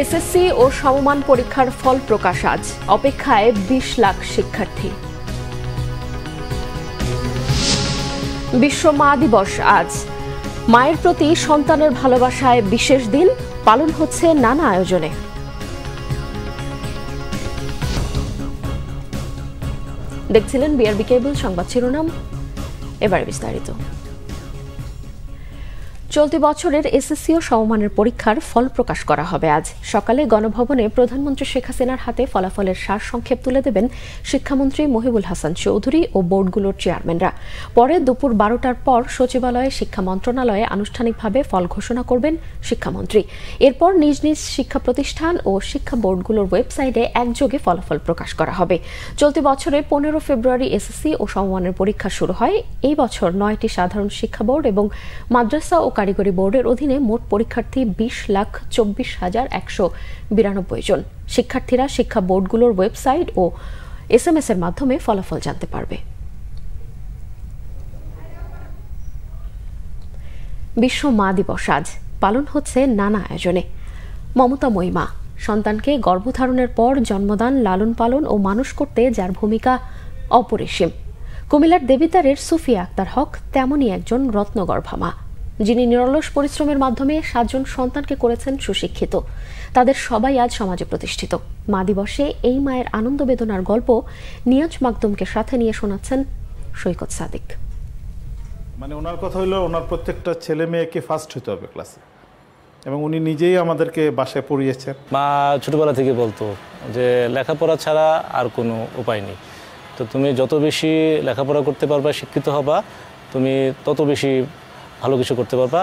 SSC ও সমমান পরীক্ষার ফল প্রকাশ আজ, অপেক্ষায় 20 লাখ শিক্ষার্থী। বিশ্ব মা দিবস আজ, মায়ের প্রতি সন্তানের ভালোবাসায় বিশেষ দিন পালন হচ্ছে নানা আয়োজনে। দেখছিলেন বিআরবি কেবল সংবাদ শিরোনাম, এবারে বিস্তারিত। চলতি বছরের এসএসসি ও সমমানের পরীক্ষার ফল প্রকাশ করা হবে আজ সকালে গণভবনে। প্রধানমন্ত্রী শেখ হাসিনার হাতে ফলাফলের সারসংক্ষেপ তুলে দেবেন শিক্ষামন্ত্রী মহিবুল হাসান চৌধুরী ও বোর্ডগুলোর চেয়ারম্যানরা। পরে দুপুর 12টার পর সচিবালয়ে শিক্ষা মন্ত্রণালয়ে আনুষ্ঠানিকভাবে ফল ঘোষণা করবেন শিক্ষামন্ত্রী। এরপর নিজ নিজ শিক্ষা প্রতিষ্ঠান ও শিক্ষা বোর্ডগুলোর ওয়েবসাইটে একযোগে ফলাফল প্রকাশ করা হবে। চলতি বছরে 15 ফেব্রুয়ারি এসএসসি ও সমমানের পরীক্ষা শুরু হয়। এই বছর 9টি সাধারণ শিক্ষা বোর্ড এবং মাদ্রাসা ও কারিগরি বোর্ডের অধীনে মোট পরীক্ষার্থী 20,24,192 জন। শিক্ষার্থীরা শিক্ষা বোর্ডগুলোর ওয়েবসাইট ও SMS এর মাধ্যমে ফলাফল জানতে পারবে। বিশ্ব মা দিবস আজ, পালন হচ্ছে নানা আয়োজনে। মমতাময়ী মা, সন্তানকে গর্ভধারণের পর জন্মদান, লালন পালন ও মানুষ করতে যার ভূমিকা অপরিসীম। কুমিল্লার দেবিদ্বারের সুফিয়া আক্তার হক তেমনই একজন রত্নগর্ভা মা, যিনি নিরলস পরিশ্রমের মাধ্যমে 7 জন সন্তানকে করেছেন সুশিক্ষিত। তাদের সবাই আজ সমাজে প্রতিষ্ঠিত। মা দিবসে এই মায়ের আনন্দ বেদনার গল্প নিয়াজ মাকদুমকে সাথে নিয়ে শোনাচ্ছেন সৈকত সাদিক। মানে ওনার কথা হলো ওনার প্রত্যেকটা ছেলে মেয়েকে ফার্স্ট হতে হবে ক্লাসে, এবং উনি নিজেই আমাদেরকে বাসায় পড়িয়েছেন। মা ছোটবেলা থেকে বলতো যে লেখাপড়া ছাড়া আর কোনো উপায় নেই, তো তুমি যত বেশি লেখাপড়া করতে পারবা, শিক্ষিত হবা, তুমি তত বেশি ভালো কিছু করতে পারবা।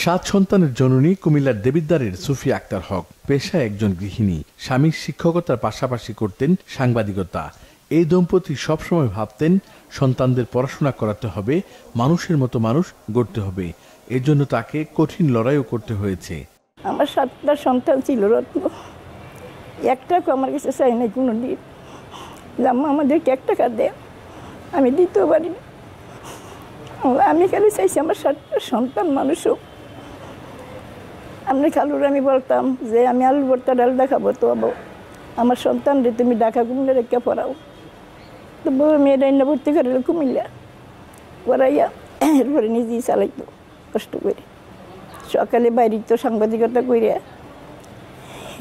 7 সন্তানের জননী কুমিল্লার দেবিদ্বারের সুফিয়া আক্তার হক পেশায় একজন গৃহিণী। স্বামীর শিক্ষকতার পাশাপাশি করতেন সাংবাদিকতা। এই দম্পতি সবসময় ভাবতেন সন্তানদের পড়াশোনা করাতে হবে, মানুষের মতো মানুষ গড়তে হবে। এজন্য তাকে কঠিন লড়াইও করতে হয়েছে। আমার 7টা সন্তান ছিল রত্ন, একটাকে আমার কাছে চাই না কোনো দিন। আম্মা আমাদেরকে 1 টাকা দেয়, আমি দিতেও পারি না। আমি খালি চাইছি আমার 7টা সন্তান মানুষ হোক। আমরা খালুর আমি বলতাম যে আমি আলু ভর্তা ডাল দেখাবো, তো আমার সন্তানরে তুমি ঢাকা কুমিল্লা রেখে পড়াও। তো বউ মেয়ে ডাইনা ভর্তি করে কুমিল্লা পড়াইয়া এরপরে নিজেই চালাইতো কষ্ট করে। সকালে বাইরে তো সাংবাদিকতা করিয়া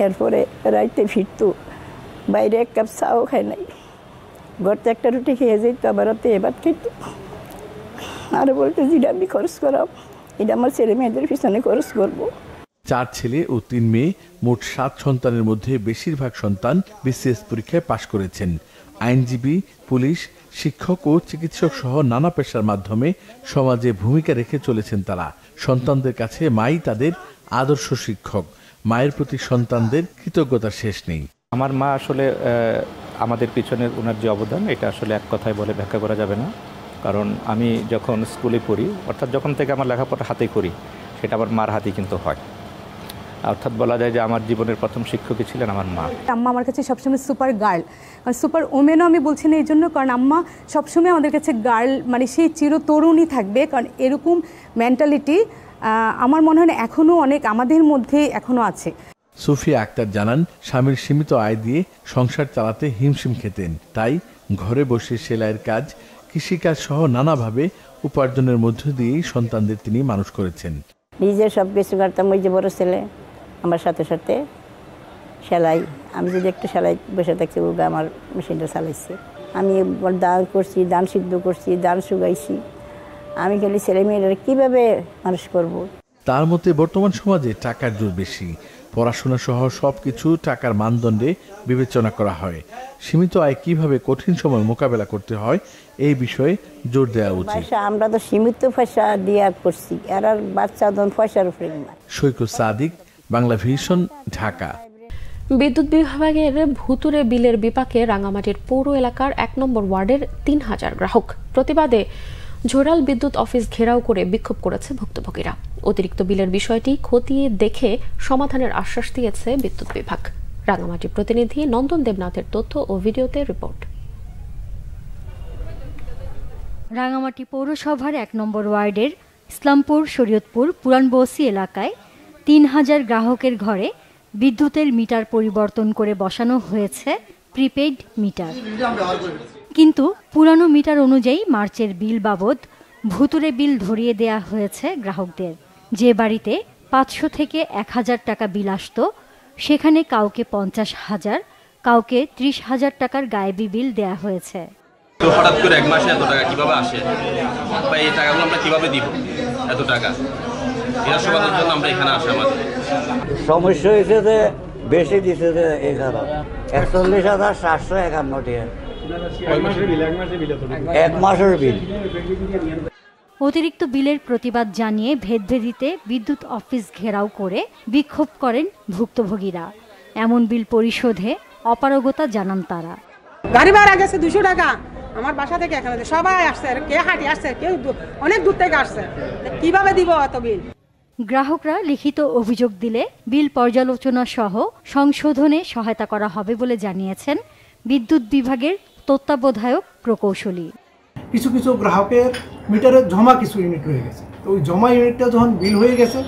এরপরে রাইতে ফিরতো, বাইরে 1 কাপ চাও খায় নাই, ঘরতে 1টা রুটি খেয়ে যেত, আবার রাতে ভাত খাইত। আর বলতে যেটা আমি খরচ করাম এটা আমার ছেলে মেয়েদের পিছনে খরচ করবো। 4 ছেলে ও 3 মেয়ে, মোট 7 সন্তানের মধ্যে বেশিরভাগ সন্তান BCS পরীক্ষায় পাশ করেছেন। আইনজীবী, পুলিশ, শিক্ষক ও চিকিৎসক সহ নানা পেশার মাধ্যমে সমাজে ভূমিকা রেখে চলেছেন তারা। সন্তানদের কাছে মাই তাদের আদর্শ শিক্ষক। মায়ের প্রতি সন্তানদের কৃতজ্ঞতার শেষ নেই। আমার মা আসলে আমাদের পিছনের ওনার যে অবদান, এটা আসলে এক কথায় বলে ব্যাখ্যা করা যাবে না। কারণ আমি যখন স্কুলে পড়ি, অর্থাৎ যখন থেকে আমার লেখাপড়া হাতে করি, সেটা আমার মার হাতেই কিন্তু হয়। অর্থাৎ বলা যায় যে আমার জীবনের প্রথম শিক্ষকই ছিলেন আমার মা। আম্মা আমার কাছে সবসময় সুপার গার্ল, কারণ সুপার ওমেনও আমি বলছি না এই জন্য, কারণ আম্মা সবসময় আমাদের কাছে গার্ল, মানে সেই চিরতরুণী থাকবে। কারণ এরকম মেন্টালিটি আমার মনে হয় এখনও অনেক আমাদের মধ্যে এখনও আছে। সুফিয়া আক্তার জানান, স্বামীর সীমিত আয় দিয়ে সংসার চালাতে হিমশিম খেতেন। তাই ঘরে বসে সেলাইয়ের কাজ, কৃষিকাজ সহ নানাভাবে উপার্জনের মধ্য দিয়েই সন্তানদের তিনি মানুষ করেছেন। নিজে সব কিছু করতাম। ওই যে বড় ছেলে আমার সাথে সাথে সেলাই, আমি যদি একটু সেলাই বসে থাকছি, ও আমার মেশিনটা চালাইছে। আমি দান করছি, দান সিদ্ধ করছি, দান শুকাইছি। আমি খালি ছেলে মেয়েরা কীভাবে মানুষ করব। তার মতে বর্তমান সমাজে টাকার জোর বেশি। পড়াশোনা সহ সবকিছু টাকার মানদণ্ডে বিবেচনা করা হয়। সীমিত আয় কিভাবে কঠিন সময় মোকাবেলা করতে হয় এই বিষয়ে জোর দেওয়া উচিত। আমরা তো সীমিত পয়সা দিয়ে করছি, আর বাচ্চা পয়সার উপরে। সৈকত সাদিক, বাংলা ভিশন, ঢাকা। বিদ্যুৎ বিভাগের ভুতুরে বিলের বিপাকে রাঙামাটির পৌর এলাকার 1 নম্বর ওয়ার্ডের 3000 গ্রাহক প্রতিবাদে ঝোড়াল বিদ্যুৎ অফিস ঘেরাও করে বিক্ষোভ করেছে ভুক্তভোগীরা। অতিরিক্ত বিলের বিষয়টি খতিয়ে দেখে সমাধানের আশ্বাস দিয়েছে বিদ্যুৎ বিভাগ। রাঙামাটি প্রতিনিধি নন্দন দেবনাথের তথ্য ও ভিডিওতে রিপোর্ট। রাঙামাটি পৌরসভার 1 নম্বর ওয়ার্ডের ইসলামপুর, শরীয়তপুর, পুরানবসি এলাকায় ৩,০০০ গ্রাহকের ঘরে বিদ্যুতের মিটার পরিবর্তন করে বসানো হয়েছে প্রিপেইড মিটার। কিন্তু পুরানো মিটার অনুযায়ী মার্চের বিল বাবদ ভুতুরে বিল ধরিয়ে দেয়া হয়েছে গ্রাহকদের। যে বাড়িতে ৫০০ থেকে ১,০০০ টাকা বিল আসত, সেখানে কাউকে ৫০,০০০, কাউকে ৩০,০০০ টাকার গায়েবী বিল দেয়া হয়েছে। তো হঠাৎ করে এক মাসে এত টাকা কিভাবে আসে বা এই টাকাগুলো আমরা কিভাবে দিব? এত টাকা এর সমাধানের জন্য আমরা এখানে আসা। আমাদের সমস্যা হয়েছে যে বেশি দিতে যে ৪১,৭৫১ টাকা। এক মাসের বিল। অতিরিক্ত বিলের প্রতিবাদ জানিয়ে ভেদভেদিতে বিদ্যুৎ অফিস ঘেরাও করে বিক্ষোভ করেন ভুক্তভোগীরা। এমন বিল পরিশোধে অপারগতা জানান তারা। গাড়ি ভাড়া গেছে 200 টাকা আমার বাসা থেকে এখানে, সবাই আসছে, কে হাঁটি আসছে, কেউ অনেক দূর থেকে আসছে, কিভাবে দিব এত বিল? গ্রাহকরা লিখিত অভিযোগ দিলে বিল পর্যালোচনা সহ সংশোধনে সহায়তা করা হবে বলে জানিয়েছেন বিদ্যুৎ বিভাগের তত্ত্বাবধায়ক প্রকৌশলী। কিছু কিছু গ্রাহকের মিটারে জমা কিছু ইউনিট রয়ে গেছে, তো ওই জমা ইউনিটটা যখন বিল হয়ে গেছে,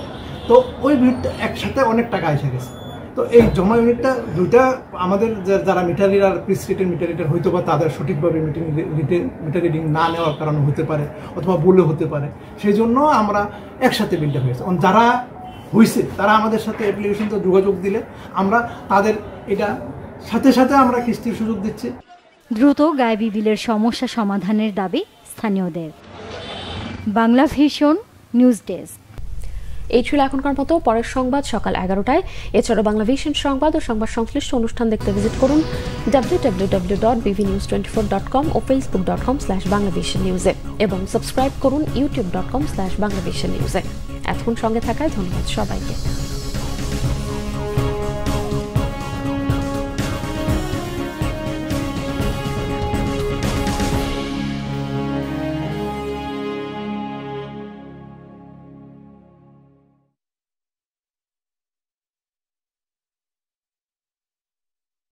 তো ওই বিলটা একসাথে অনেক টাকা এসে গেছে। তো এই জমা ইউনিটটা দুইটা আমাদের যারা মিটার রিডার প্রিসক্রিপ্টেড মিটার রিডার হয়তো বা তাদের সঠিকভাবে মিটার রিডিং না নেওয়ার কারণে হতে পারে, অথবা বলে হতে পারে, সেই জন্য আমরা একসাথে বিলটা হয়েছে। যারা হয়েছে তারা আমাদের সাথে অ্যাপ্লিকেশনটা যোগাযোগ দিলে আমরা তাদের এটা সাথে সাথে আমরা কিস্তির সুযোগ দিচ্ছি। দ্রুত গায়েবী বিলের সমস্যা সমাধানের দাবি স্থানীয়দের। Bangla vision news desk. এই ছিল এখনকার মতো। পরের সংবাদ সকাল 11টায়। এছাড়া বাংলা ভিশন সংবাদ ও সংবাদ সংশ্লিষ্ট অনুষ্ঠান দেখতে ভিজিট করুন www.bvnews24.com ও facebook.com/banglavisionnews-এ এবং সাবস্ক্রাইব করুন youtube.com/banglavisionnews-এ। এতক্ষণ সঙ্গে থাকায় ধন্যবাদ সবাইকে।